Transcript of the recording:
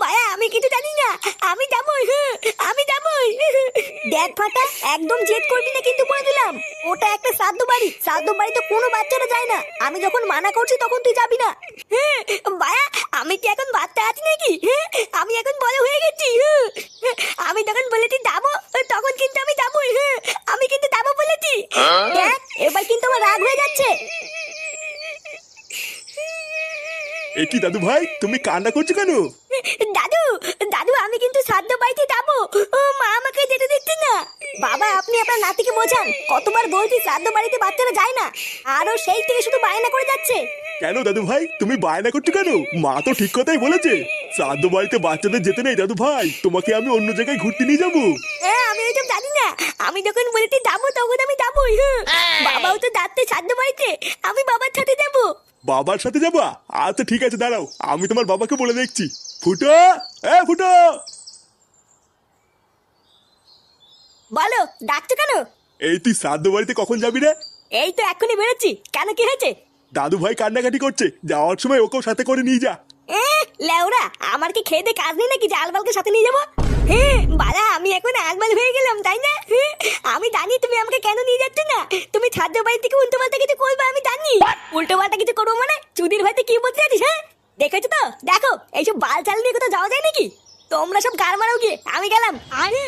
মায়া আমি কিছু জানি না। আমি যাবই, আমি যাবই। দেখ ফাটা, একদম জেদ করবি না কিন্তু বলে দিলাম। ওটা একটা শ্রাদ্ধ বাড়ি, শ্রাদ্ধ বাড়িতে কোনো বাচ্চারা যায় না। আমি যখন মানা করছি তখন তুই যাবি না। মায়া আমি কি এখন বাচ্চা আছি নাকি? আমি এখন বড় হয়ে গেছি। আমি যখন বলেছি যাবো তখন কিন্তু আমি যাবই। আমি কিন্তু যাবো বলেছি। দেখ এবার কিন্তু আমার রাগ হয়ে যাচ্ছে। এ কি দাদু ভাই, তুমি কান্না করছো কেন? দাদু, দাদু আমি কিন্তু শ্রাদ্ধ বাড়িতে যাবো। ও মা আমাকে যেতে দিচ্ছে না। বাবা আপনি আপনার নাতিকে বোঝান, কতবার বলছি শ্রাদ্ধ বাড়িতে বাচ্চারা যায় না, আরো সেই থেকে শুধু বায়না করে যাচ্ছে। কেন দাদু ভাই, তুমি বায়না করছো কেন? মা তো ঠিক কথাই বলেছে, শ্রাদ্ধ বাড়িতে বাচ্চাদের যেতে নেই। দাদু ভাই তোমাকে আমি অন্য জায়গায় ঘুরতে নিয়ে যাবো। আমি ওইসব জানি না। আমি যখন বলেছি যাবো তখন আমি যাবোই। বাবাও তো যাচ্ছে শ্রাদ্ধ বাড়িতে, আমি বাবার সাথে যাবো। বাবার সাথে যাবা? আচ্ছা ঠিক আছে, দাঁড়াও আমি তোমার বাবাকে বলে দেখছি। ফুটো, এ ফুটো। বলো ডাকছো কেন? এই তুই শ্রাদ্ধ বাড়িতে কখন যাবি রে? এই তো এক্ষুনি বেরোচ্ছি। কেন কি হয়েছে? দাদু ভাই কান্নাকাটি করছে, যাওয়ার সময় ওকেও সাথে করে নিয়ে যা। লেওরা আমার কি খেয়ে দে কাজ নেই নাকি যে আলবালকে সাথে নিয়ে যাবো? বাড়া আমি এখন আলবাল হয়ে গেলাম তাই না? আমি জানি তুমি আমাকে কেন নিয়ে যাচ্ছ না। তুমি ছাদ্য বাড়ি থেকে উল্টো পাল্টা কিছু করবে আমি জানি। উল্টো পাল্টা কিছু করবো মানে চুদির ভাইতে কি বলতে যাচ্ছিস? হ্যাঁ দেখেছো তো, দেখো এইসব বাল চাল নিয়ে কোথাও যাওয়া যায় নাকি? তোমরা সব গার মারাও গিয়ে, আমি গেলাম। আরে